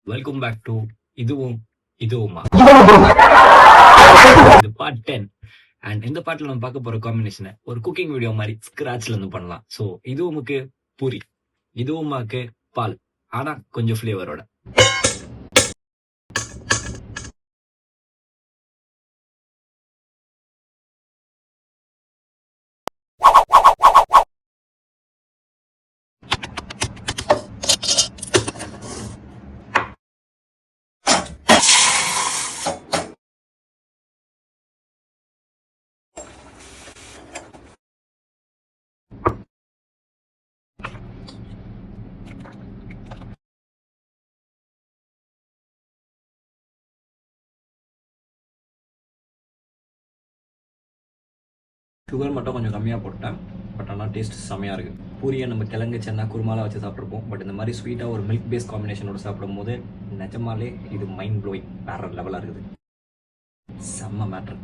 Welcome back to இதுவும் இதுவுமா. இது part 10. And இந்த பாட்டில் நம்ம பார்க்க போற காம்பினேஷனை ஒரு குக்கிங் வீடியோ மாதிரி ஸ்கிராச்ல இருந்து பண்ணலாம். ஸோ இதுவுமுக்கு பூரி, இதுவுமாக்கு பால், ஆனா கொஞ்சம் ஃபிளேவரோட. சுகர் மட்டும் கொஞ்சம் கம்மியாக போட்டேன். பட் ஆனால் டேஸ்ட் செம்மையாக இருக்குது. பூரியை நம்ம கிழங்கு சென்னா குருமாலாம் வச்சு சாப்பிட்ருப்போம். பட் இந்த மாதிரி ஸ்வீட்டாக ஒரு மில்க் பேஸ் காம்பினேஷனோட சாப்பிடும் போது நிஜமாலே இது மைண்ட் ப்ளோயிங் வேற லெவலாக இருக்குது. செம்ம மேட்ரு.